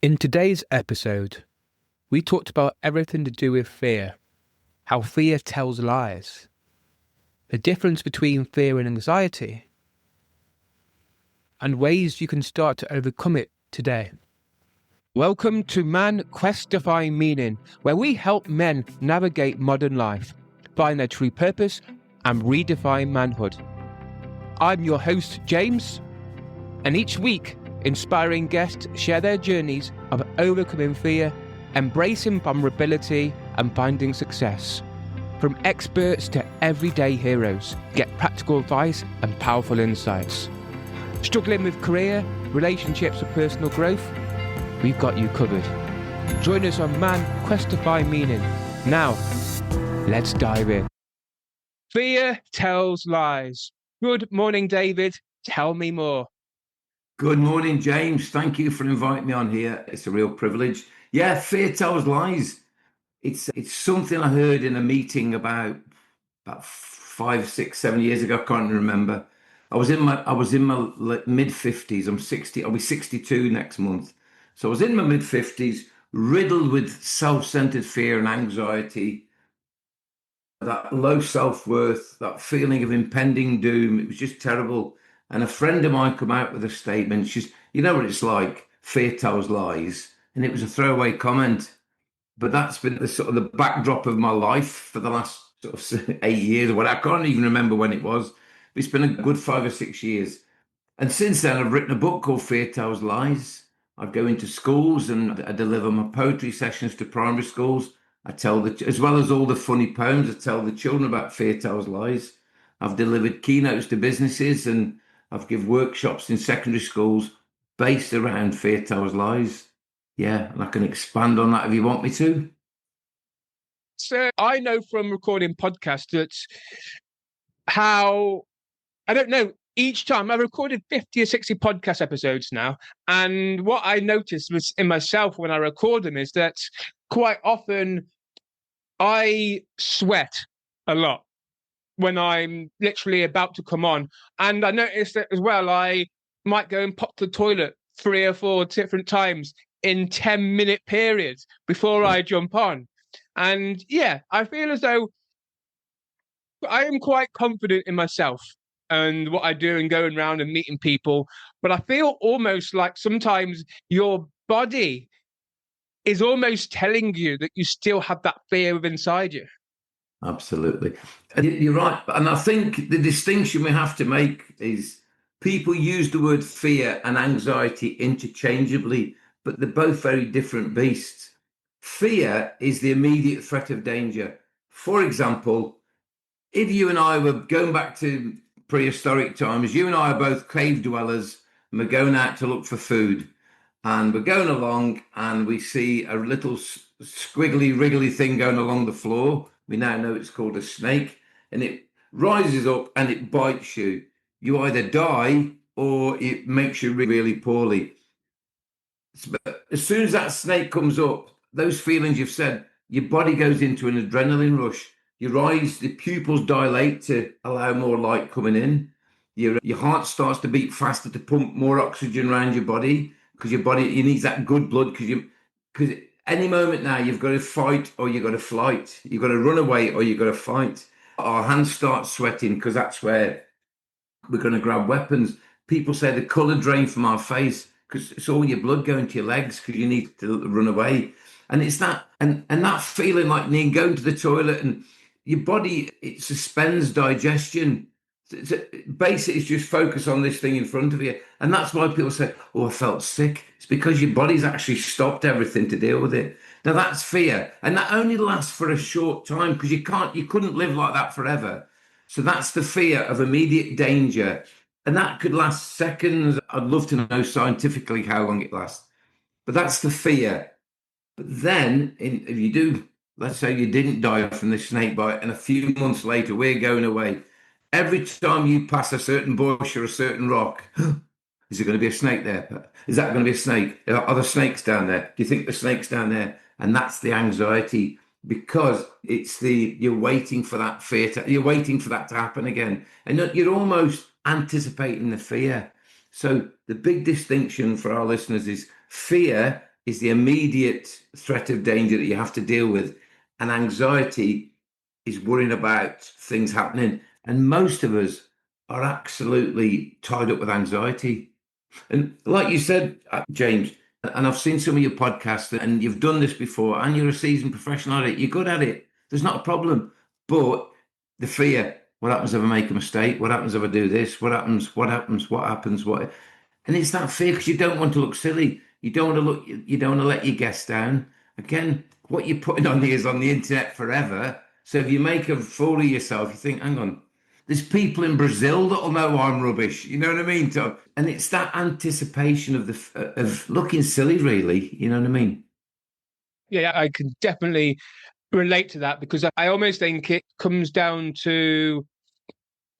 In today's episode, we talked about everything to do with fear, how fear tells lies, the difference between fear and anxiety, and ways you can start to overcome it today. Welcome to Man Questifying Meaning, where we help men navigate modern life, find their true purpose, and redefine manhood. I'm your host, James, and each week, inspiring guests share their journeys of overcoming fear, embracing vulnerability, and finding success. From experts to everyday heroes, get practical advice and powerful insights. Struggling with career, relationships, or personal growth? We've got you covered. Join us on Man Questifying Meaning. Now, let's dive in. Fear tells lies. Good morning, David. Tell me more. Good morning, James. Thank you for inviting me on here. It's a real privilege. Yeah, fear tells lies. It's something I heard in a meeting about 5, 6, 7 years ago. I can't remember. I was in my mid 50s. I'm 60. I'll be 62 next month. So I was in my mid 50s, riddled with self-centered fear and anxiety, that low self-worth, that feeling of impending doom. It was just terrible. And a friend of mine come out with a statement. You know what it's like, fear tells lies. And it was a throwaway comment. But that's been the sort of the backdrop of my life for the last sort of 8 years or whatever. I can't even remember when it was. But it's been a good 5 or 6 years. And since then, I've written a book called Fear Tells Lies. I go into schools and I deliver my poetry sessions to primary schools. As well as all the funny poems, I tell the children about Fear Tells Lies. I've delivered keynotes to businesses and I've given workshops in secondary schools based around Fear Tells Lies. Yeah, and I can expand on that if you want me to. So I know from recording podcasts that I don't know, each time I've recorded 50 or 60 podcast episodes now. And what I noticed was in myself when I record them is that quite often I sweat a lot when I'm literally about to come on. And I noticed that as well, I might go and pop to the toilet 3 or 4 different times in 10-minute periods before I jump on. And yeah, I feel as though I am quite confident in myself and what I do and going around and meeting people. But I feel almost like sometimes your body is almost telling you that you still have that fear within inside you. Absolutely. And you're right. And I think the distinction we have to make is people use the word fear and anxiety interchangeably, but they're both very different beasts. Fear is the immediate threat of danger. For example, if you and I were going back to prehistoric times, you and I are both cave dwellers and we're going out to look for food. And we're going along and we see a little squiggly, wriggly thing going along the floor. We now know it's called a snake. And it rises up and it bites you. You either die or it makes you really poorly. But as soon as that snake comes up, those feelings you've said, your body goes into an adrenaline rush. Your eyes, the pupils dilate to allow more light coming in. Your heart starts to beat faster to pump more oxygen around your body because your body, you need that good blood because any moment now you've got to fight or you've got to flight. You've got to run away or you've got to fight. Our hands start sweating because that's where we're going to grab weapons. People say the colour drain from our face because it's all your blood going to your legs because you need to run away. And it's that, and that feeling like needing going to the toilet and your body, it suspends digestion. Basically, it's just focus on this thing in front of you. And that's why people say, oh, I felt sick. It's because your body's actually stopped everything to deal with it. Now that's fear. And that only lasts for a short time because you couldn't live like that forever. So that's the fear of immediate danger. And that could last seconds. I'd love to know scientifically how long it lasts. But that's the fear. But then if you do, let's say you didn't die from the snake bite and a few months later, we're going away. Every time you pass a certain bush or a certain rock, is there going to be a snake there? Is that going to be a snake? Are there snakes down there? Do you think the snake's down there? And that's the anxiety because you're waiting for that fear you're waiting for that to happen again. And you're almost anticipating the fear. So the big distinction for our listeners is fear is the immediate threat of danger that you have to deal with. And anxiety is worrying about things happening. And most of us are absolutely tied up with anxiety. And like you said, James, and I've seen some of your podcasts, and you've done this before, and you're a seasoned professional at it. You're good at it. There's not a problem. But the fear, what happens if I make a mistake? What happens if I do this? What happens? What happens? What happens? What? And it's that fear because you don't want to look silly. You don't want to look. You don't want to let your guests down. Again, what you're putting on here is on the internet forever. So if you make a fool of yourself, you think, hang on, there's people in Brazil that'll know I'm rubbish. You know what I mean, Tom? And it's that anticipation of of looking silly, really. You know what I mean? Yeah, I can definitely relate to that because I almost think it comes down to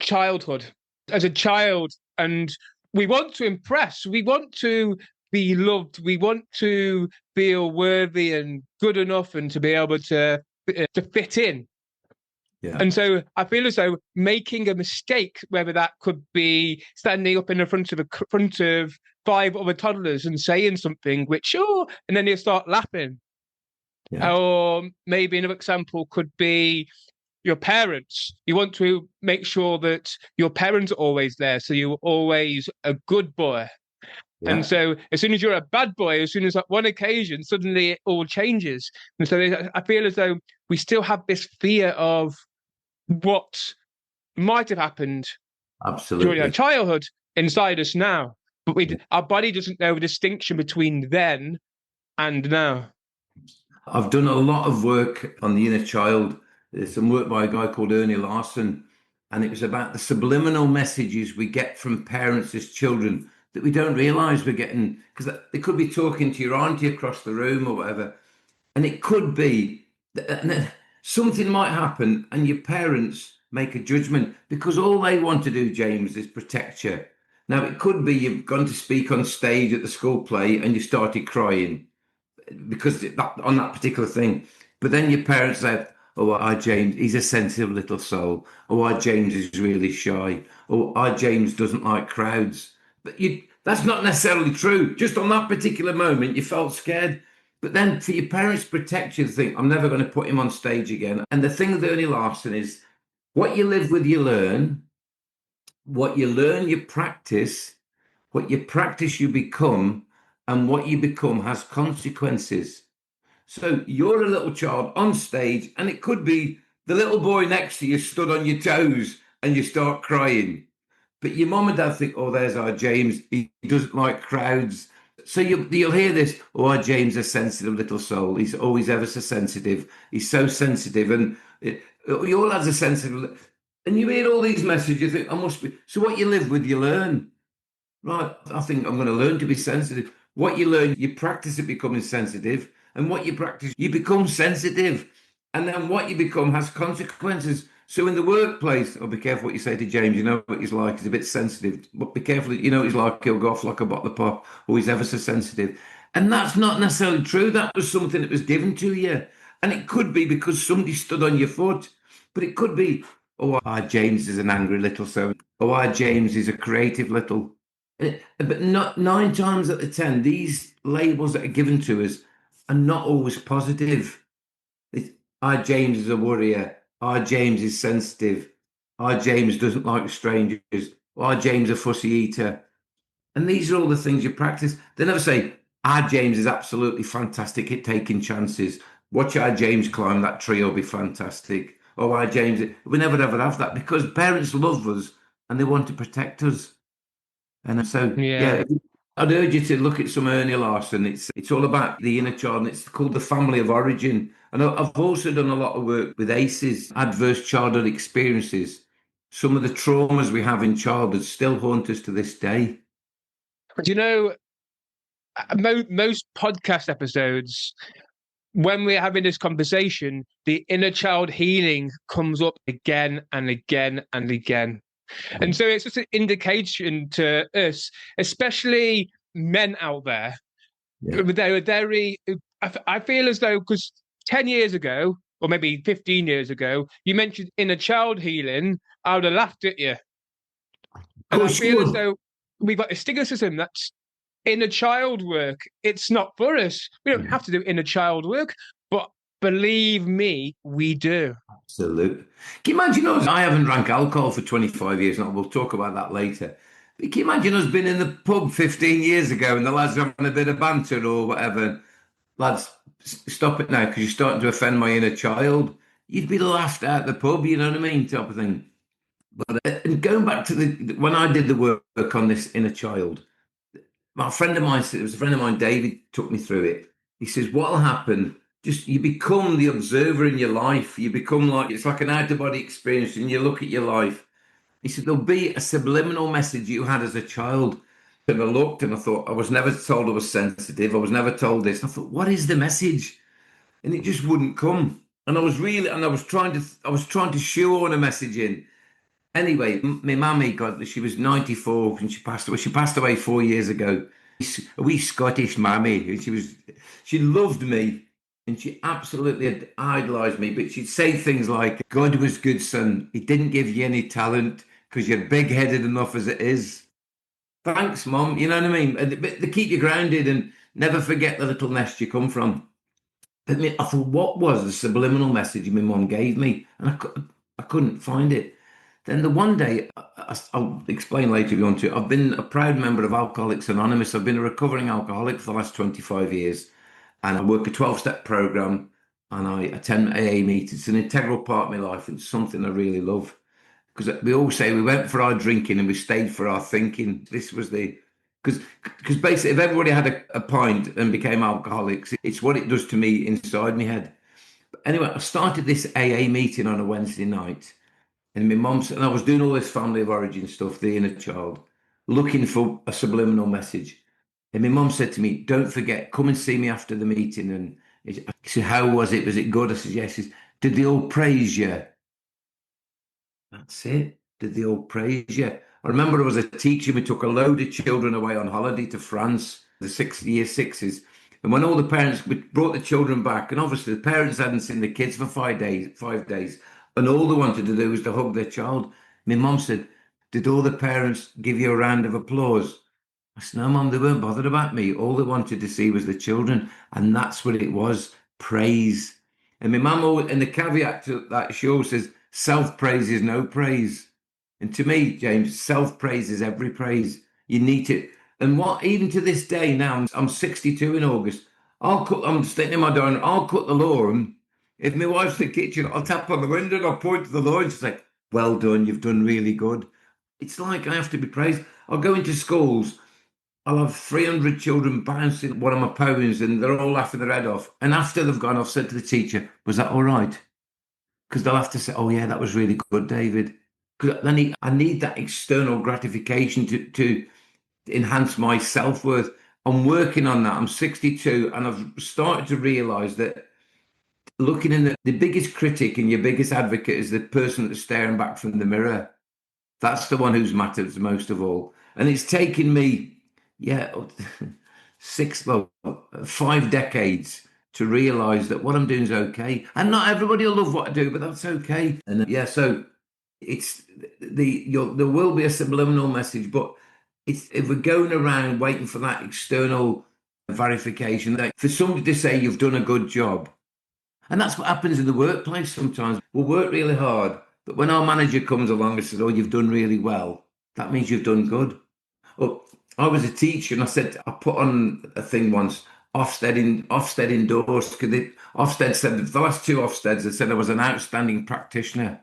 childhood. As a child, and we want to impress, we want to be loved, we want to feel worthy and good enough and to be able to fit in. Yeah. And so I feel as though making a mistake, whether that could be standing up in the front of 5 other toddlers and saying something which, oh, and then they start laughing. Yeah. Or maybe another example could be your parents. You want to make sure that your parents are always there, so you're always a good boy. Yeah. And so as soon as you're a bad boy, as soon as that one occasion, suddenly it all changes. And so I feel as though we still have this fear of what might have happened during our Absolutely. childhood inside us now. But our body doesn't know the distinction between then and now. I've done a lot of work on the inner child. There's some work by a guy called Ernie Larson, and it was about the subliminal messages we get from parents as children that we don't realize we're getting, because they could be talking to your auntie across the room or whatever, and it could be that something might happen and your parents make a judgment because all they want to do, James, is protect you. Now, it could be you've gone to speak on stage at the school play and you started crying because on that particular thing. But then your parents said, "Oh, our James, he's a sensitive little soul. Oh, our James is really shy. Oh, our James doesn't like crowds." But that's not necessarily true. Just on that particular moment, you felt scared. But then for your parents to protect you, think, "I'm never going to put him on stage again." And the thing with Ernie Larson is what you live with, you learn. What you learn, you practice. What you practice, you become. And what you become has consequences. So you're a little child on stage, and it could be the little boy next to you stood on your toes and you start crying. But your mum and dad think, oh, there's our James. He doesn't like crowds. So you'll hear this, oh, our James, a sensitive little soul. He's always ever so sensitive. He's so sensitive. And he all has a sensitive. And you hear all these messages, you think, I must be. So what you live with, you learn. Right, I think I'm going to learn to be sensitive. What you learn, you practice at becoming sensitive. And what you practice, you become sensitive. And then what you become has consequences. So in the workplace, oh, be careful what you say to James. You know what he's like. He's a bit sensitive. But be careful. You know what he's like. He'll go off like a bottle of pop. Or he's ever so sensitive. And that's not necessarily true. That was something that was given to you. And it could be because somebody stood on your foot. But it could be, oh, our James is an angry little so. Oh, our James is a creative little. But not 9 times out of 10, these labels that are given to us are not always positive. Our James is a worrier. Our James is sensitive. Our James doesn't like strangers. Our James a fussy eater. And these are all the things you practice. They never say, our James is absolutely fantastic at taking chances. Watch our James climb that tree, will be fantastic. Oh, our James, we never ever have that because parents love us and they want to protect us. And so, Yeah. yeah, I'd urge you to look at some Ernie Larson. It's all about the inner child, and it's called the family of origin. And I've also done a lot of work with ACEs, adverse childhood experiences. Some of the traumas we have in childhood still haunt us to this day. But most podcast episodes, when we're having this conversation, the inner child healing comes up again and again and again. And so it's just an indication to us, especially men out there. Yeah. They're very, I feel as though, because 10 years ago, or maybe 15 years ago, you mentioned inner child healing, I would have laughed at you. And I feel as though we've got a stigmatism that's inner child work. It's not for us. We don't have to do inner child work, but believe me, we do. Absolutely. Can you imagine us? I haven't drank alcohol for 25 years, and we'll talk about that later. But can you imagine us being in the pub 15 years ago and the lads are having a bit of banter or whatever? Lads, stop it now because you're starting to offend my inner child. You'd be laughed at the pub, you know what I mean? Type of thing. But and going back to when I did the work on this inner child, my friend of mine said, it was a friend of mine, David, took me through it. He says, what'll happen? Just you become the observer in your life. You become like it's like an out of body experience, and you look at your life. He said, there'll be a subliminal message you had as a child. And I looked and I thought, I was never told I was sensitive. I was never told this. I thought, what is the message? And it just wouldn't come. And I was trying to shoehorn a message in. Anyway, my mammy, God, she was 94 and she passed away. She passed away 4 years ago. A wee Scottish mammy. She loved me and she absolutely idolized me. But she'd say things like, God was good, son. He didn't give you any talent because you're big headed enough as it is. Thanks, Mom. You know what I mean? And they keep you grounded and never forget the little nest you come from. But I thought, what was the subliminal message my mum gave me? And I couldn't find it. Then the one day, I'll explain later if you want to, I've been a proud member of Alcoholics Anonymous. I've been a recovering alcoholic for the last 25 years. And I work a 12-step program and I attend AA meetings. It's an integral part of my life. It's something I really love. Because we all say we went for our drinking and we stayed for our thinking. This was because basically if everybody had a pint and became alcoholics, it's what it does to me inside my head. But anyway, I started this AA meeting on a Wednesday night. And my mum's, and I was doing all this family of origin stuff, the inner child, looking for a subliminal message. And my mum said to me, don't forget, come and see me after the meeting. And she said, how was it? Was it good? I said, yes. She said, did they all praise you? That's it. Did they all praise you? I remember I was a teacher. We took a load of children away on holiday to France, the year sixes. And when all the parents, we brought the children back, and obviously the parents hadn't seen the kids for 5 days, and all they wanted to do was to hug their child. My mum said, did all the parents give you a round of applause? I said, no, Mum, they weren't bothered about me. All they wanted to see was the children. And that's what it was, praise. And my mum, and the caveat to that show says, self-praise is no praise. And to me, James, self-praise is every praise. You need to. And what, even to this day now, I'm 62 in August. I'm sitting in my dining room, I'll cut the lawn. If my wife's in the kitchen, I'll tap on the window and I'll point to the lawn. She's like, well done, you've done really good. It's like I have to be praised. I'll go into schools. I'll have 300 children bouncing one of my poems and they're all laughing their head off. And after they've gone, I've said to the teacher, was that all right? Because they'll have to say, oh, yeah, that was really good, David. Because I need that external gratification to enhance my self-worth. I'm working on that. I'm 62 and I've started to realize that looking in the biggest critic and your biggest advocate is the person that's staring back from the mirror. That's the one who's matters most of all. And it's taken me, yeah, 5 decades to realize that what I'm doing is okay. And not everybody will love what I do, but that's okay. And yeah, so it's there will be a subliminal message, but if we're going around waiting for that external verification, that for somebody to say you've done a good job, and that's what happens in the workplace sometimes. We'll work really hard, but when our manager comes along and says, oh, you've done really well, that means you've done good. Oh, I was a teacher and I put on a thing once, Ofsted endorsed, because Ofsted said, the last two Ofsteds, they said I was an outstanding practitioner.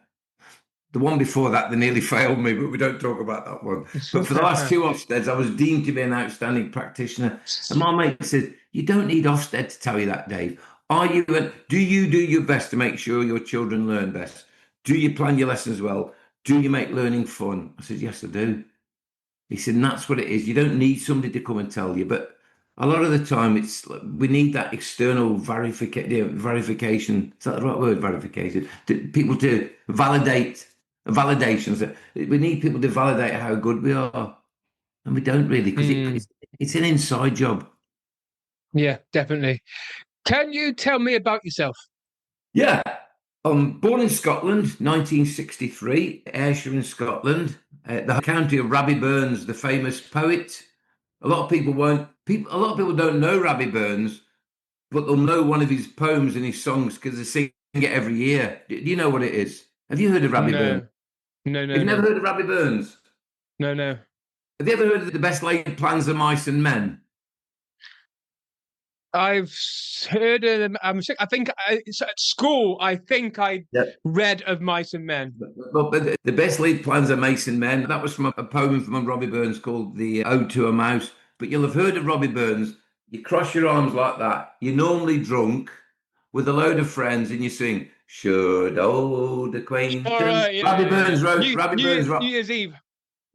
The one before that, they nearly failed me, but we don't talk about that one. But for the last two Ofsteds, I was deemed to be an outstanding practitioner. And my mate said, you don't need Ofsted to tell you that, Dave. Do you do your best to make sure your children learn best? Do you plan your lessons well? Do you make learning fun? I said, yes, I do. He said, and that's what it is. You don't need somebody to come and tell you, but a lot of the time we need that external verification. Is that the right word, verification? People to validations. We need people to validate how good we are. And we don't really, because it's an inside job. Yeah, definitely. Can you tell me about yourself? Yeah. I'm born in Scotland, 1963, Ayrshire in Scotland, the county of Rabbie Burns, the famous poet. A lot of people won't A lot of people don't know Robbie Burns, but they'll know one of his poems and his songs because they sing it every year. Do you know what it is? Have you heard of Robbie Burns? No, no, no, You've never no, heard of Robbie Burns? no, no. Have you ever heard of The Best Laid Plans of Mice and Men? I've heard of them. I think at school, I think I Yeah. read of Mice and Men. But the best laid plans are mice and men. That was from a poem from Robbie Burns called The Ode to a Mouse. But you'll have heard of Robbie Burns. You cross your arms like that. You're normally drunk with a load of friends and you sing, Should Old All Acquaintance. right, yeah, yeah, yeah. New Year's Eve.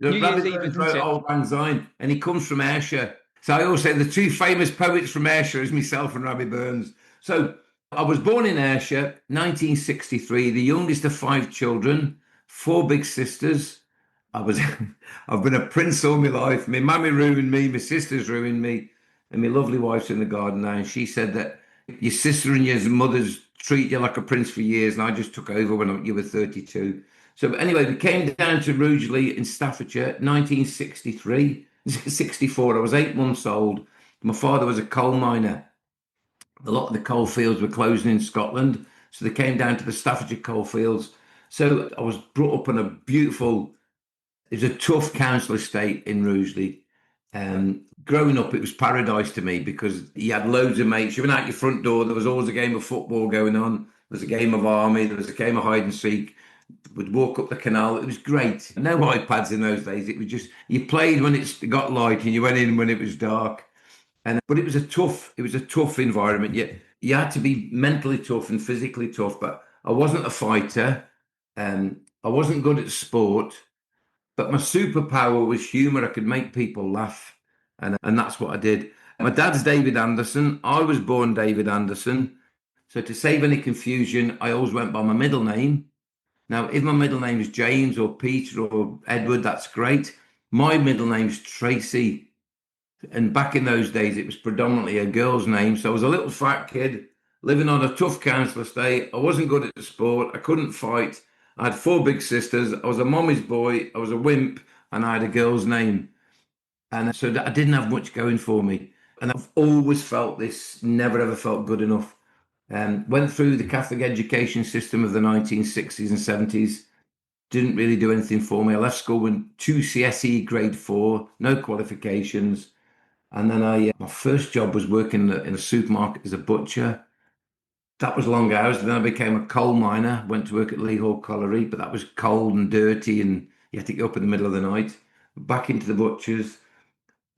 New Robbie Year's Eve, Burns isn't wrote it? Old Lang Syne and he comes from Ayrshire. So I always say the two famous poets from Ayrshire is myself and Robbie Burns. So I was born in Ayrshire, 1963, the youngest of five children, four big sisters. I've been a prince all my life. My mummy ruined me, my sisters ruined me, and my lovely wife's in the garden now. And she said that your sister and your mother's treat you like a prince for years, and I just took over when you were 32. So anyway, we came down to Rugeley in Staffordshire, 1963, 64. I was 8 months old. My father was a coal miner. A lot of the coal fields were closing in Scotland, so they came down to the Staffordshire coal fields. So I was brought up on a beautiful, it was a tough council estate in Rugeley. Growing up, it was paradise to me because you had loads of mates. You went out your front door, there was always a game of football going on. There was a game of army, there was a game of hide and seek. Would walk up the canal. It was great. No iPads in those days. It was just you played when it got light and you went in when it was dark. But it was a tough environment. You had to be mentally tough and physically tough. But I wasn't a fighter. I wasn't good at sport. But my superpower was humor. I could make people laugh, and that's what I did. My dad's David Anderson. I was born David Anderson. So to save any confusion, I always went by my middle name. Now, if my middle name is James or Peter or Edward, that's great. My middle name's Tracy. And back in those days, it was predominantly a girl's name. So I was a little fat kid living on a tough council estate. I wasn't good at sport. I couldn't fight. I had four big sisters. I was a mommy's boy. I was a wimp and I had a girl's name. And so I didn't have much going for me. And I've always felt this, never ever felt good enough. Went through the Catholic education system of the 1960s and 70s. Didn't really do anything for me. I left school with two CSE grade 4, no qualifications. And then my first job was working in a supermarket as a butcher. That was long hours. Then I became a coal miner, went to work at Lee Hall Colliery, but that was cold and dirty and you had to get up in the middle of the night. Back into the butchers.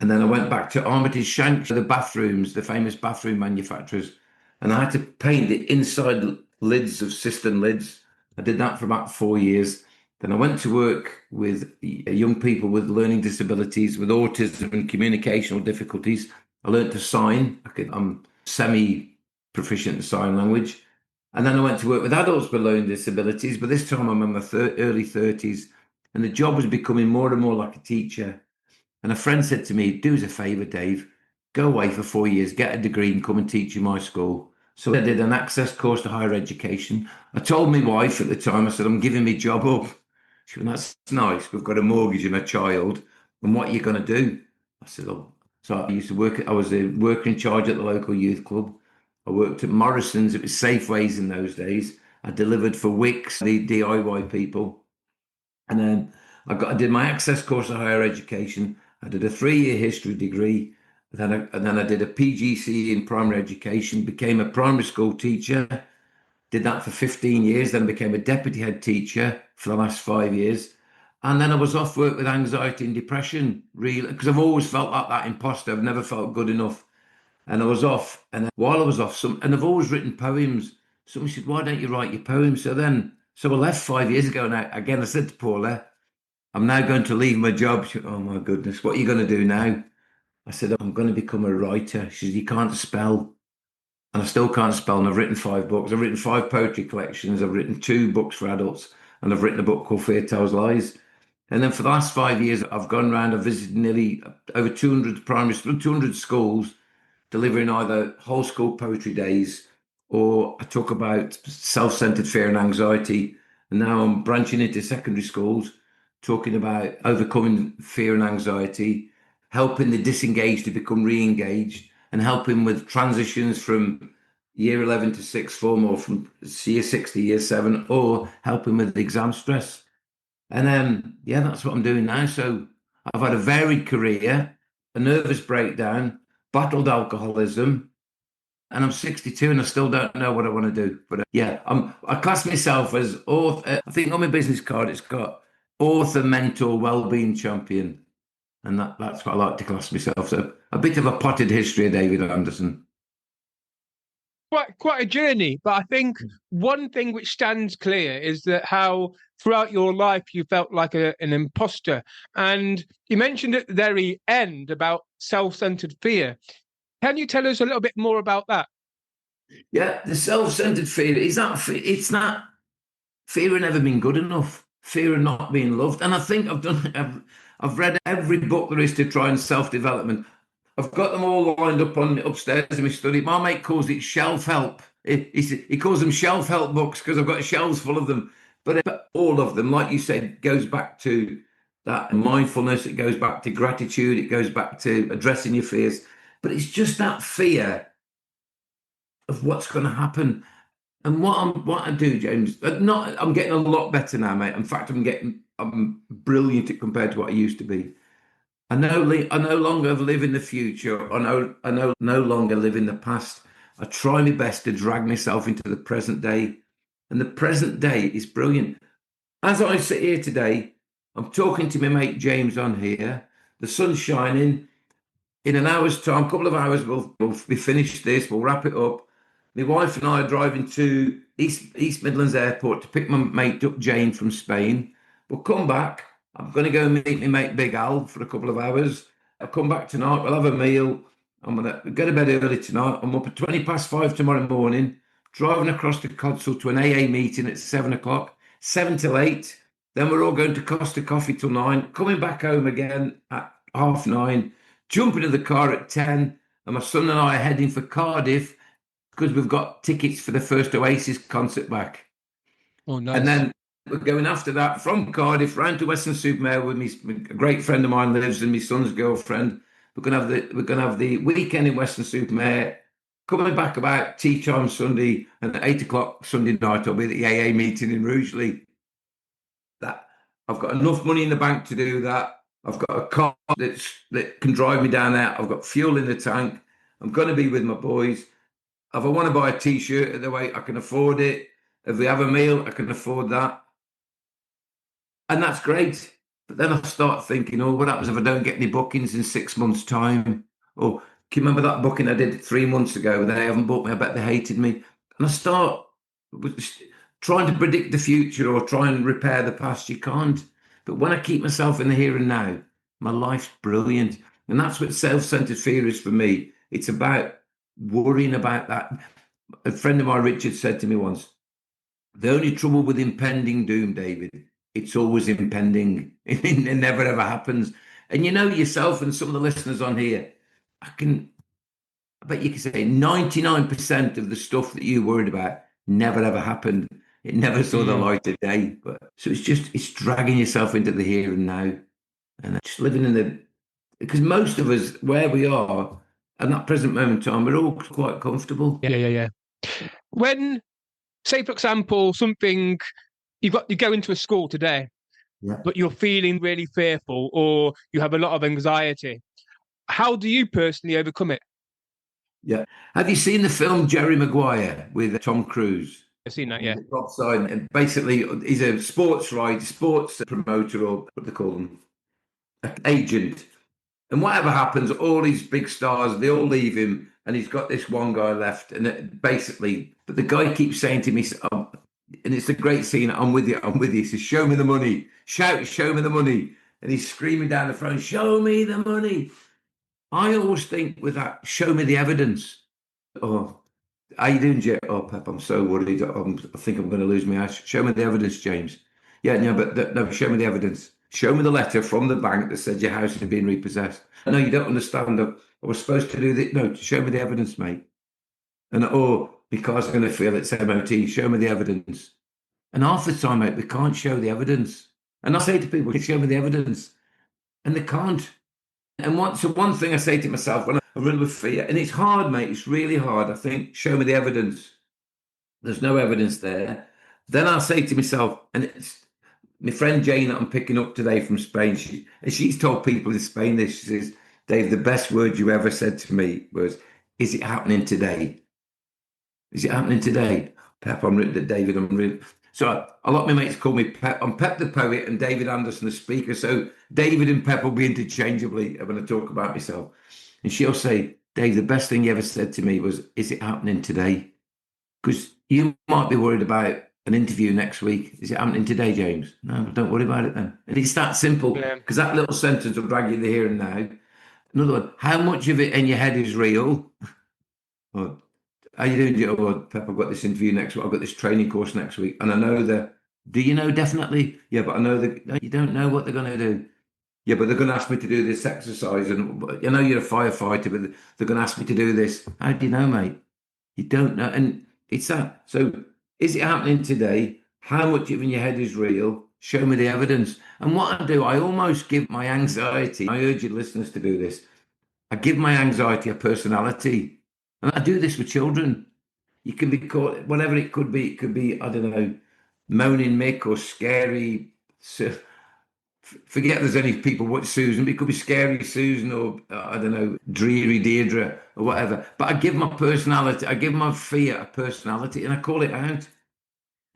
And then I went back to Armitage Shanks, the bathrooms, the famous bathroom manufacturers. And I had to paint the inside lids of cistern lids. I did that for about 4 years. Then I went to work with young people with learning disabilities, with autism and communicational difficulties. I learned to sign. I'm semi proficient in sign language. And then I went to work with adults with learning disabilities, but this time I'm in my early 30s. And the job was becoming more and more like a teacher. And a friend said to me, do us a favour, Dave, go away for 4 years, get a degree and come and teach in my school. So I did an access course to higher education. I told my wife at the time, I said, I'm giving my job up. She went, that's nice. We've got a mortgage and a child. And what are you going to do? I said, oh. So I used to work, I was a worker in charge at the local youth club. I worked at Morrison's. It was Safeways in those days. I delivered for Wicks, the DIY people. And then I did my access course to higher education. I did a 3-year history degree. And then I did a PGCE in primary education, became a primary school teacher, did that for 15 years, then became a deputy head teacher for the last 5 years. And then I was off work with anxiety and depression, really, because I've always felt like that imposter. I've never felt good enough. And I was off. And then while I was off, and I've always written poems. Someone said, why don't you write your poems? So I left 5 years ago. And I said to Paula, I'm now going to leave my job. She went, oh my goodness, what are you going to do now? I said, I'm going to become a writer. She said, you can't spell. And I still can't spell. And I've written 5 books. I've written 5 poetry collections. I've written 2 books for adults. And I've written a book called Fear Tells Lies. And then for the last 5 years, I've gone around, I've visited nearly over 200 schools, delivering either whole school poetry days or I talk about self-centered fear and anxiety. And now I'm branching into secondary schools, talking about overcoming fear and anxiety, helping the disengaged to become re-engaged, and helping with transitions from year 11 to sixth form, or from year 6 to year 7, or helping with exam stress. And yeah, that's what I'm doing now. So I've had a varied career, a nervous breakdown, battled alcoholism, and I'm 62 and I still don't know what I want to do. But yeah, I class myself as author. I think on my business card it's got author, mentor, well-being champion, and that's what I like to class myself. So a bit of a potted history of David Anderson. Quite a journey, but I think one thing which stands clear is that how throughout your life you felt like an imposter. And you mentioned at the very end about self-centered fear. Can you tell us a little bit more about that? Yeah, the self-centered fear is that it's not fear of never being good enough, fear of not being loved. And I think I've read every book there is to try and self-development. I've got them all lined up on upstairs in my study. My mate calls it shelf help. He calls them shelf help books because I've got shelves full of them. But all of them, like you said, goes back to that mindfulness. It goes back to gratitude. It goes back to addressing your fears. But it's just that fear of what's going to happen. And what I do, James, I'm getting a lot better now, mate. In fact, I'm brilliant compared to what I used to be. I no longer live in the future. I no longer live in the past. I try my best to drag myself into the present day. And the present day is brilliant. As I sit here today, I'm talking to my mate James on here. The sun's shining. In an hour's time, a couple of hours, we'll be finished this. We'll wrap it up. My wife and I are driving to East Midlands Airport to pick my mate up, Jane, from Spain. We'll come back. I'm going to go and meet my mate Big Al for a couple of hours. I'll come back tonight. We'll have a meal. I'm going to go to bed early tonight. I'm up at 5:20 tomorrow morning, driving across the Codswell to an AA meeting at 7 o'clock, 7 till 8. Then we're all going to Costa Coffee till 9, coming back home again at 9:30, jumping into the car at 10. And my son and I are heading for Cardiff because we've got tickets for the first Oasis concert back. Oh, nice. And then we're going after that from Cardiff round to Weston-super-Mare with me. A great friend of mine lives, and my son's girlfriend. We're going to have the weekend in Weston-super-Mare. Coming back about tea time Sunday, and at 8 o'clock Sunday night I'll be at the AA meeting in Rugeley. That I've got enough money in the bank to do that. I've got a car that can drive me down there. I've got fuel in the tank. I'm going to be with my boys. If I want to buy a T-shirt at the way, I can afford it. If we have a meal, I can afford that. And that's great. But then I start thinking, oh, what happens if I don't get any bookings in 6 months' time? Or can you remember that booking I did 3 months ago? They haven't booked me. I bet they hated me. And I start trying to predict the future or try and repair the past. You can't. But when I keep myself in the here and now, my life's brilliant. And that's what self-centered fear is for me. It's about worrying about that. A friend of mine, Richard, said to me once, the only trouble with impending doom, David, it's always impending. It never ever happens. And you know yourself and some of the listeners on here, I bet you can say 99% of the stuff that you worried about never ever happened. It never saw the light of day. But so it's dragging yourself into the here and now, and just living in because most of us where we are at that present moment in time, we're all quite comfortable. Yeah. When, say, for example, you go into a school today, but you're feeling really fearful or you have a lot of anxiety, how do you personally overcome it? Yeah. Have you seen the film Jerry Maguire with Tom Cruise? I've seen that, yeah. And basically, he's a sports promoter, or what they call them, agent. And whatever happens, all these big stars, they all leave him, and he's got this one guy left. And basically, but the guy keeps saying to me, and it's a great scene, I'm with you. He says, show me the money. Shout, show me the money. And he's screaming down the phone, show me the money. I always think with that, show me the evidence. Oh, how you doing, Jay? Oh, Pep, I'm so worried. I think I'm going to lose my house. Show me the evidence, James. Yeah, no, but no, show me the evidence. Show me the letter from the bank that said your house had been repossessed. No, you don't understand. I was supposed to do this. No, show me the evidence, mate. And because I'm going to feel it's MOT, show me the evidence. And half the time, mate, we can't show the evidence. And I say to people, show me the evidence. And they can't. one thing I say to myself when I'm riddled with fear, and it's hard, mate, it's really hard. I think, show me the evidence. There's no evidence there. Then I'll say to myself, and it's my friend Jane that I'm picking up today from Spain, she's told people in Spain this. She says, Dave, the best word you ever said to me was, is it happening today? Is it happening today? Pep, David, I'm really. So a lot of my mates call me Pep. I'm Pep the Poet and David Anderson the speaker. So David and Pep will be interchangeably when I talk about myself. And she'll say, Dave, the best thing you ever said to me was, is it happening today? Because you might be worried about an interview next week. Is it happening today, James? No, don't worry about it then. And it's that simple, because that little sentence will drag you the here and now. Another one, how much of it in your head is real? Or, how you doing, Joe? Well, Pep, I've got this interview next week. I've got this training course next week. And I know that, do you know definitely? Yeah, but I know that no, you don't know what they're going to do. Yeah, but they're going to ask me to do this exercise. And I know you're a firefighter, but they're going to ask me to do this. How do you know, mate? You don't know. And it's that. So is it happening today? How much of it in your head is real? Show me the evidence. And what I do, I almost give my anxiety, I urge your listeners to do this. I give my anxiety a personality. And I do this with children. You can be called whatever it could be. It could be, I don't know, moaning Mick or scary. Forget there's any people watch Susan, but it could be scary Susan or I don't know, dreary Deirdre or whatever. But I give my personality, I give my fear a personality and I call it out.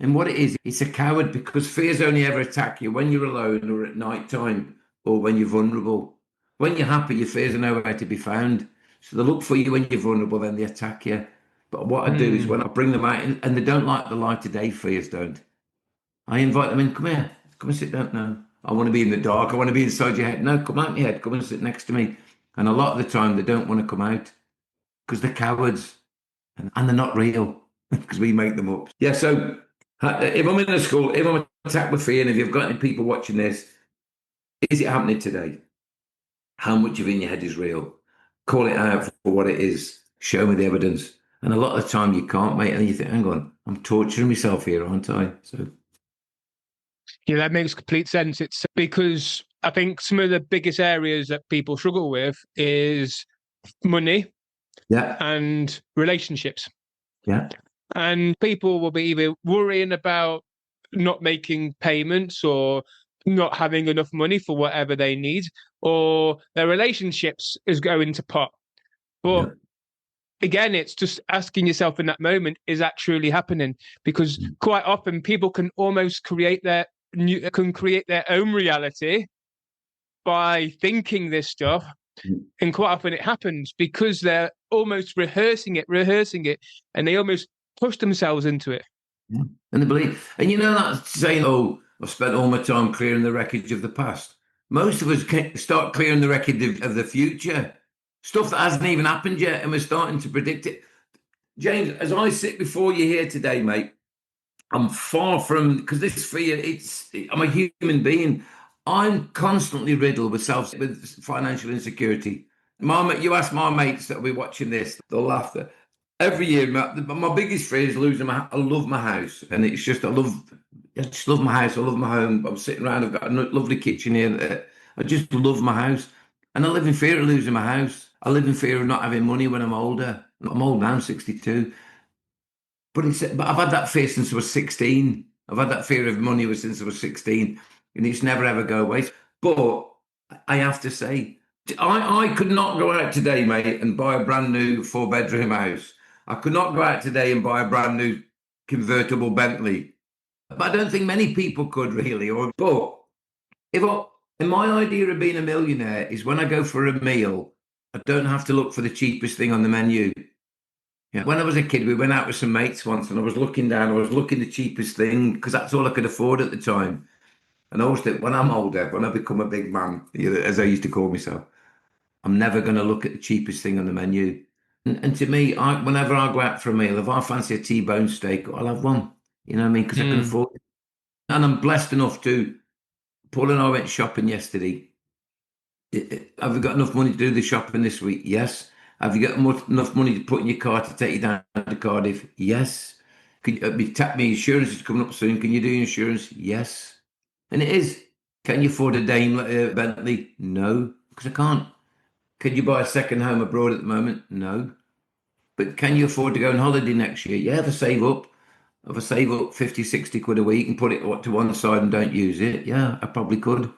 And what it is, it's a coward because fears only ever attack you when you're alone or at night time or when you're vulnerable. When you're happy, your fears are nowhere to be found. So they look for you when you're vulnerable, then they attack you. But what I do is when I bring them out, and they don't like the light of day, fears don't. I invite them in, come here, come and sit down. No, I want to be in the dark. I want to be inside your head. No, come out your head, come and sit next to me. And a lot of the time they don't want to come out because they're cowards and they're not real because we make them up. Yeah, so if I'm in a school, if I'm attacked with fear, and if you've got any people watching this, is it happening today? How much of it in your head is real? Call it out for what it is. Show me the evidence. And a lot of the time you can't, mate. And you think, hang on, I'm torturing myself here, aren't I? So yeah, that makes complete sense. It's because I think some of the biggest areas that people struggle with is money yeah, and relationships. yeah. And people will be either worrying about not making payments or not having enough money for whatever they need, or their relationships is going to pot. But Yeah. again, it's just asking yourself in that moment, is that truly happening? Because quite often people can almost create their own reality by thinking this stuff. And quite often it happens because they're almost rehearsing it, and they almost push themselves into it. Yeah. And they believe, and you know that saying, "Oh, I've spent all my time clearing the wreckage of the past." Most of us can start clearing the wreckage of the future, stuff that hasn't even happened yet, and we're starting to predict it. James, as I sit before you here today, mate, I'm far from because this fear. I'm a human being. I'm constantly riddled with financial insecurity. You ask my mates that'll be watching this, they'll laugh. Every year, my biggest fear is losing I love my house, and it's just I just love my house. I love my home. I'm sitting around. I've got a lovely kitchen here. I just love my house, and I live in fear of losing my house. I live in fear of not having money when I'm older. I'm old now. I'm 62. But I've had that fear since I was 16. I've had that fear of money since I was 16, and it's never ever go away. But I have to say, I could not go out today, mate, and buy a brand new 4-bedroom house. I could not go out today and buy a brand new convertible Bentley. But I don't think many people could really. But and my idea of being a millionaire is when I go for a meal, I don't have to look for the cheapest thing on the menu. Yeah. When I was a kid, we went out with some mates once, and I was looking the cheapest thing because that's all I could afford at the time. And I always think, when I'm older, when I become a big man, as I used to call myself, I'm never going to look at the cheapest thing on the menu. And to me, whenever I go out for a meal, if I fancy a T-bone steak, I'll have one. You know what I mean? Because I can afford it. And I'm blessed enough to. Paul and I went shopping yesterday. Have you got enough money to do the shopping this week? Yes. Have you got enough money to put in your car to take you down to Cardiff? Yes. Can you tap me? Insurance is coming up soon. Can you do insurance? Yes. And it is. Can you afford a Daimler Bentley? No, because I can't. Can you buy a second home abroad at the moment? No. But can you afford to go on holiday next year? Yeah, if I save up 50, 60 quid a week and put it to one side and don't use it, yeah, I probably could.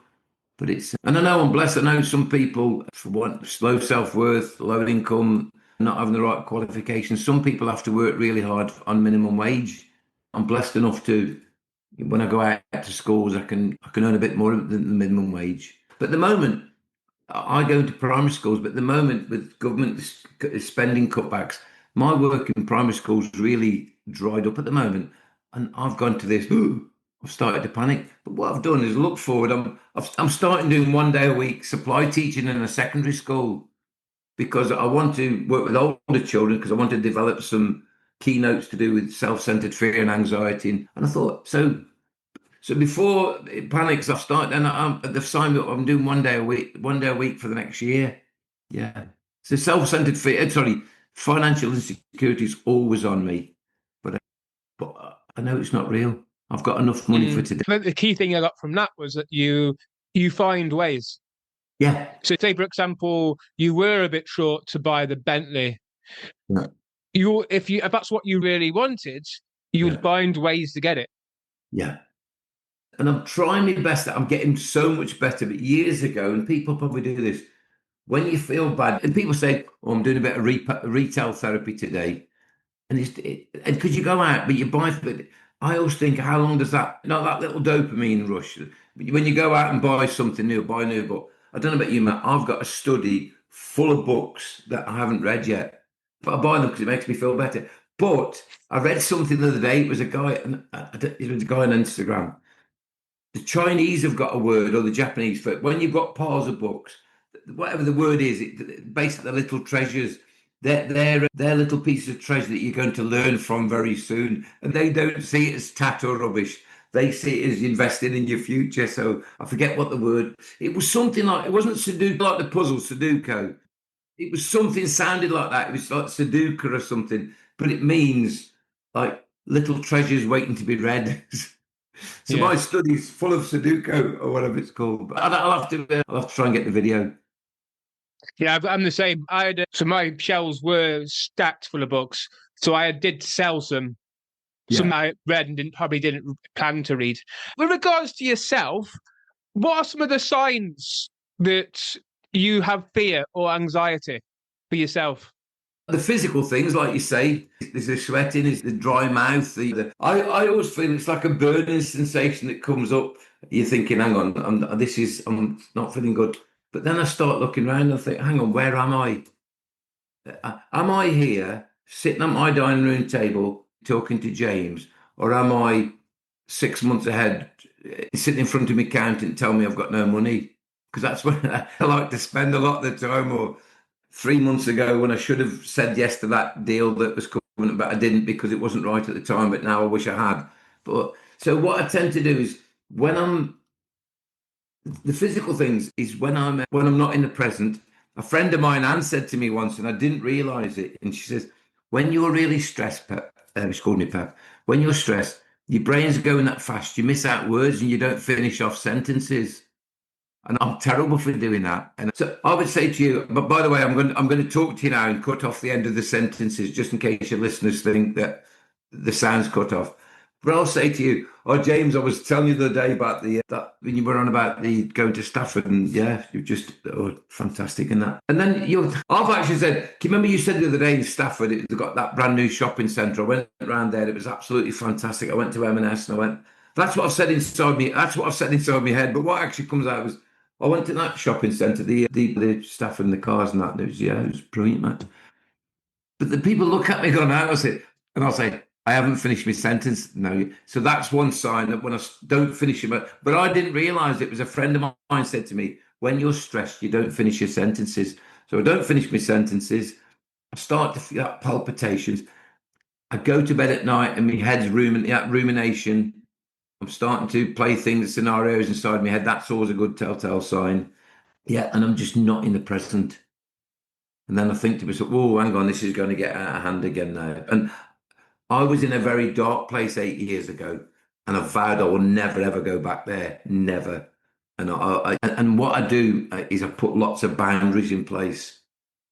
But and I know I'm blessed. I know some people, for want, low self-worth, low income, not having the right qualifications. Some people have to work really hard on minimum wage. I'm blessed enough to, when I go out to schools, I can earn a bit more than the minimum wage. But at the moment, I go to primary schools, but at the moment with government spending cutbacks, my work in primary schools really dried up at the moment. And I've gone to this, I've started to panic. But what I've done is look forward. I'm starting doing 1 day a week supply teaching in a secondary school because I want to work with older children because I want to develop some keynotes to do with self-centered fear and anxiety. And I thought, so before it panics, I've started, and they've signed me up. I'm doing 1 day a week for the next year. Yeah. So self-centered fear, sorry, financial insecurity is always on me, but I know it's not real. I've got enough money for today. But the key thing I got from that was that you find ways. Yeah. So say, for example, you were a bit short to buy the Bentley. Yeah. If that's what you really wanted, you would find ways to get it. Yeah. And I'm trying my best. I'm getting so much better. But years ago, and people probably do this, when you feel bad, and people say, "Oh, I'm doing a bit of retail therapy today," and because you go out, but you buy. But I always think, how long does that little dopamine rush? When you go out and buy something new, buy a new book. I don't know about you, Matt. I've got a study full of books that I haven't read yet, but I buy them because it makes me feel better. But I read something the other day. It was a guy, it was a guy on Instagram. The Chinese have got a word, or the Japanese, for when you've got piles of books, whatever the word is, basically the little treasures. They're little pieces of treasure that you're going to learn from very soon, and they don't see it as tat or rubbish. They see it as investing in your future. So I forget what the word. It was something like, it wasn't Sudoku, like the puzzle Sudoku. It was something sounded like that. It was like Sudoku or something, but it means like little treasures waiting to be read. So my study's full of Sudoku or whatever it's called. But I'll have to try and get the video. Yeah, I'm the same. So my shelves were stacked full of books. So I did sell some. Some I read and probably didn't plan to read. With regards to yourself, what are some of the signs that you have fear or anxiety for yourself? The physical things, like you say, there's the sweating, is the dry mouth. I always feel it's like a burning sensation that comes up. You're thinking, hang on, I'm not feeling good. But then I start looking around and I think, hang on, where am I? Am I here sitting at my dining room table talking to James, or am I 6 months ahead sitting in front of my accountant telling me I've got no money? Because that's when I like to spend a lot of the time. Or 3 months ago when I should have said yes to that deal that was coming, but I didn't because it wasn't right at the time. But now I wish I had. But so what I tend to do is when I'm the physical things is when I'm not in the present. A friend of mine, Anne, said to me once, and I didn't realize it. And she says, when you're really stressed, Pep, she called me Pep. When you're stressed, your brain's going that fast. You miss out words and you don't finish off sentences. And I'm terrible for doing that. And so I would say to you, but by the way, I'm going to talk to you now and cut off the end of the sentences just in case your listeners think that the sound's cut off. But I'll say to you, oh James, I was telling you the other day about that when you were on about the going to Stafford, and yeah, you're just fantastic in that. And then I've actually said, can you remember you said the other day in Stafford, they've got that brand new shopping centre. I went around there, it was absolutely fantastic. I went to M&S and I went, that's what I've said inside me. That's what I've said inside my head. But what actually comes out was, I went to that shopping centre, the staff and the cars and that. It was brilliant, man. But the people look at me going, how was it? And I'll say, I haven't finished my sentence. No. So that's one sign that when I don't finish it, but I didn't realise it was a friend of mine said to me, when you're stressed, you don't finish your sentences. So I don't finish my sentences. I start to feel that palpitations. I go to bed at night and my head's rumination. I'm starting to play things, scenarios inside my head. That's always a good telltale sign. Yeah, and I'm just not in the present. And then I think to myself, oh, hang on, this is going to get out of hand again now. And I was in a very dark place 8 years ago, and I vowed I will never ever go back there, never. And and what I do is I put lots of boundaries in place.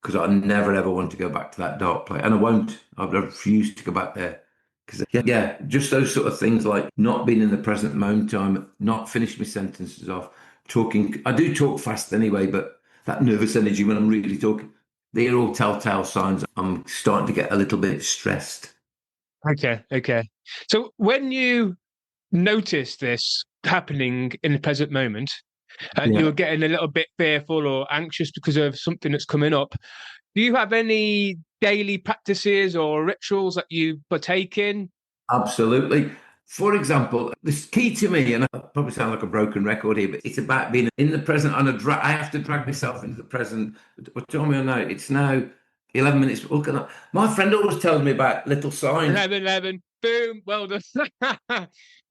because I never ever want to go back to that dark place, and I won't. I refuse to go back there because yeah, just those sort of things like not being in the present moment, time, not finishing my sentences off, talking. I do talk fast anyway, but that nervous energy when I'm really talking, they're all telltale signs I'm starting to get a little bit stressed. Okay. So when you notice this happening in the present moment, and you're Yeah, getting a little bit fearful or anxious because of something that's coming up, do you have any daily practices or rituals that you partake in? absolutely. For example, the key to me, and I probably sound like a broken record here, but it's about being in the present. And I have to drag myself into the present. What time are we on now? It's now 11 minutes. Look at that. My friend always tells me about little signs. 11, boom, well done.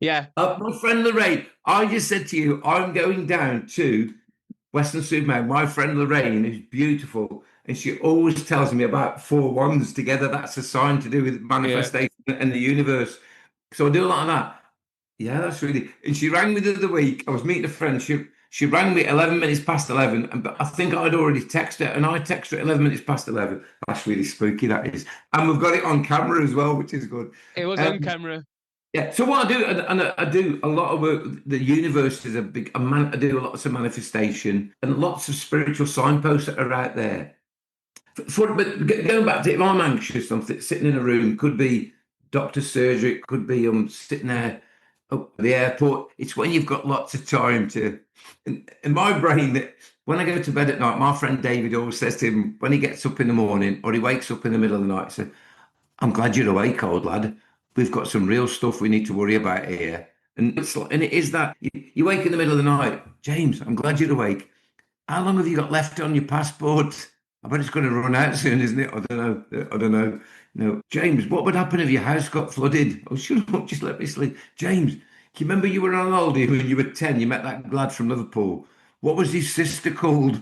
Yeah, My friend Lorraine, I just said to you, I'm going down to Western Superman. My friend Lorraine is beautiful, and she always tells me about four wands together. That's a sign to do with yeah, manifestation and the universe. So I do a lot of that. Yeah, that's really. And she rang me the other week. I was meeting a friend. She rang me 11 minutes past 11, and but I think I'd already texted her, and I texted her 11 minutes past 11. That's really spooky, that is. And we've got it on camera as well, which is good. it was on Um, camera. yeah. So what I do, and I do a lot of work. The universe is a big. I do lots of manifestation and lots of spiritual signposts that are out there. But going back to if I'm anxious, I'm sitting in a room. Could be doctor's surgery. It could be sitting there at the airport. It's when you've got lots of time to. In my brain, that when I go to bed at night, my friend David always says to him when he gets up in the morning or he wakes up in the middle of the night, he says, I'm glad you're awake, old lad. We've got some real stuff we need to worry about here. And it is that you wake in the middle of the night, James. I'm glad you're awake. How long have you got left on your passport? I bet it's going to run out soon, isn't it? I don't know. I don't know. No, James, what would happen if your house got flooded? Oh, shut up, just let me sleep. James, can you remember you were on holiday when you were 10? You met that lad from Liverpool. What was his sister called?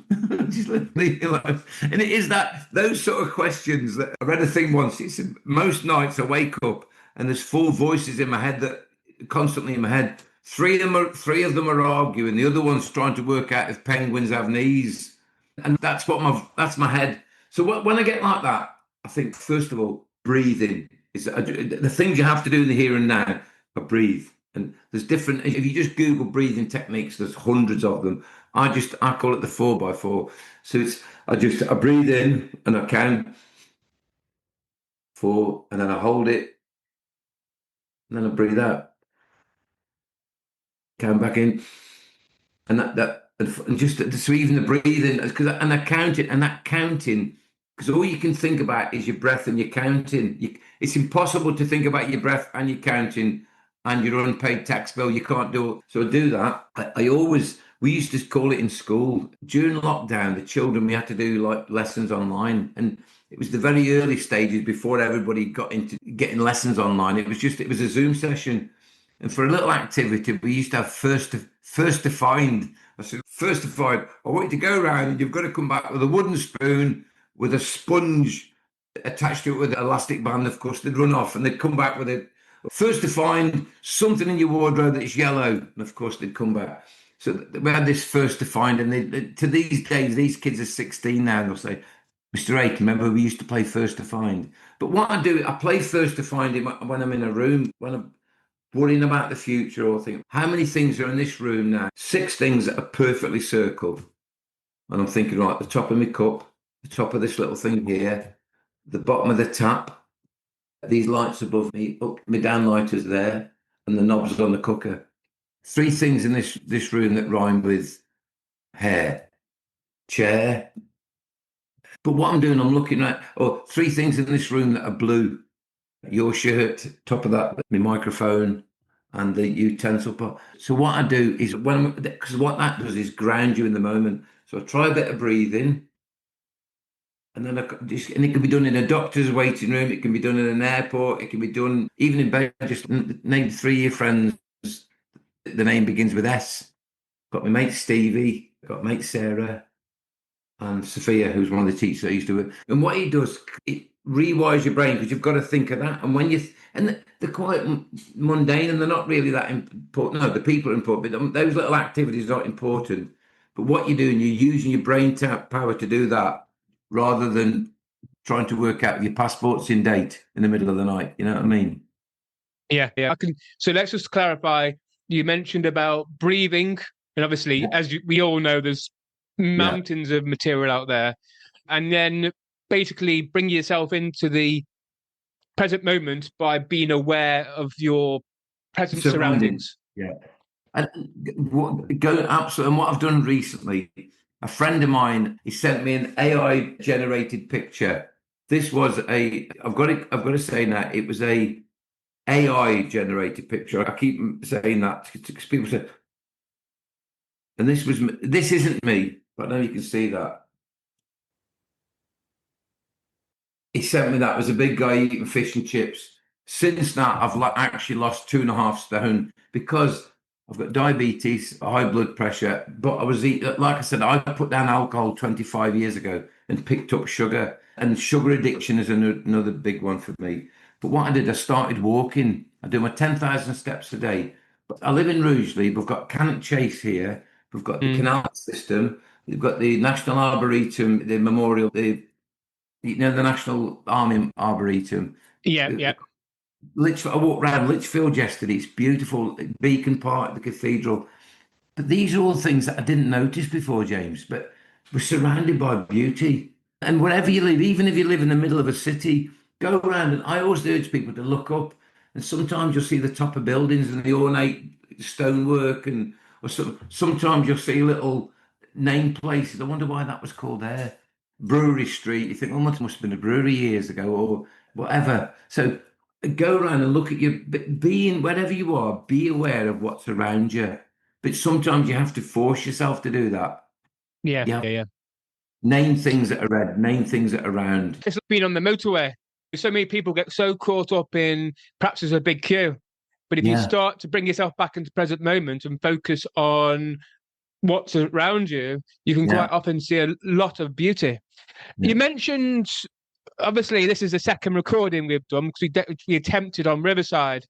Just let me alone. And it is that those sort of questions that I read a thing once. It's most nights I wake up and there's four voices in my head that constantly in my head. Three of them are arguing. The other one's trying to work out if penguins have knees, and that's my head. So when I get like that, I think first of all, breathing is the things you have to do in the here and now. I breathe, and there's different. If you just Google breathing techniques, there's hundreds of them. I call it the 4x4. So I breathe in and I count four, and then I hold it, and then I breathe out, count back in, and and just so even the breathing because and I count it and that counting because all you can think about is your breath and your counting. It's impossible to think about your breath and your counting and your unpaid tax bill. You can't do it. So I do that. I always we used to call it in school during lockdown. The children we had to do like lessons online, and it was the very early stages before everybody got into getting lessons online. It was a Zoom session. And for a little activity, we used to have first to find. I said, first to find, I want you to go around and you've got to come back with a wooden spoon with a sponge attached to it with an elastic band. Of course, they'd run off and they'd come back with it. First to find something in your wardrobe that's yellow. And of course, they'd come back. So we had this first to find. And to these days, these kids are 16 now. And they'll say, Mr. Aiken, remember we used to play first to find. But what I do, I play first to find when I'm in a room, when I'm worrying about the future or think, how many things are in this room now? Six things that are perfectly circled. And I'm thinking, right, the top of my cup, the top of this little thing here, the bottom of the tap, these lights above me, up my downlighters there, and the knobs on the cooker. Three things in this room that rhyme with hair, chair. But what I'm doing, I'm looking at, three things in this room that are blue. Your shirt, top of that, my microphone, and the utensil pot. So what I do is because what that does is ground you in the moment. So I try a bit of breathing, and then and it can be done in a doctor's waiting room. It can be done in an airport. It can be done even in bed. Just name three of your friends. The name begins with S. Got my mate Stevie. Got mate Sarah. And Sophia, who's one of the teachers I used to work. And what he does, it rewires your brain because you've got to think of that. And they're quite mundane and they're not really that important. No, the people are important, but those little activities are not important. But what you're doing, you're using your brain power to do that. rather than trying to work out if your passport's in date in the middle of the night. You know what I mean? Yeah. So let's just clarify. You mentioned about breathing, and obviously, as we all know, there's mountains of material out there, and then basically bring yourself into the present moment by being aware of your present surroundings. Yeah. And absolutely. And what I've done recently, a friend of mine, he sent me an AI generated picture. This was I've got to say now, it was a AI generated picture. I keep saying that because people say, and this isn't me, but I know you can see that. He sent me that. It was a big guy eating fish and chips. Since that, I've actually lost 2.5 stone because I've got diabetes, high blood pressure. But I was eating, like I said, I put down alcohol 25 years ago and picked up sugar. And sugar addiction is another big one for me. But what I did, I started walking. I do my 10,000 steps a day. But I live in Rugeley. We've got Cannock Chase here. We've got the canal system. We've got the National Arboretum, the memorial, the National Army Arboretum. Yeah. I walked around Lichfield yesterday. It's beautiful. Beacon Park, the cathedral. But these are all things that I didn't notice before, James. But we're surrounded by beauty. And wherever you live, even if you live in the middle of a city, go around. And I always urge people to look up. And sometimes you'll see the top of buildings and the ornate stonework, sometimes you'll see little name places. I wonder why that was called there. Brewery Street. You think, oh, that must have been a brewery years ago or whatever. So go around and look at your, being wherever you are, be aware of what's around you. But sometimes you have to force yourself to do that. Yeah. Name things that are red, name things that are round. It's like being on the motorway. So many people get so caught up in perhaps there's a big queue. But if you start to bring yourself back into present moment and focus on what's around you, you can quite often see a lot of beauty. You mentioned, obviously, this is the second recording we've done because we attempted on Riverside.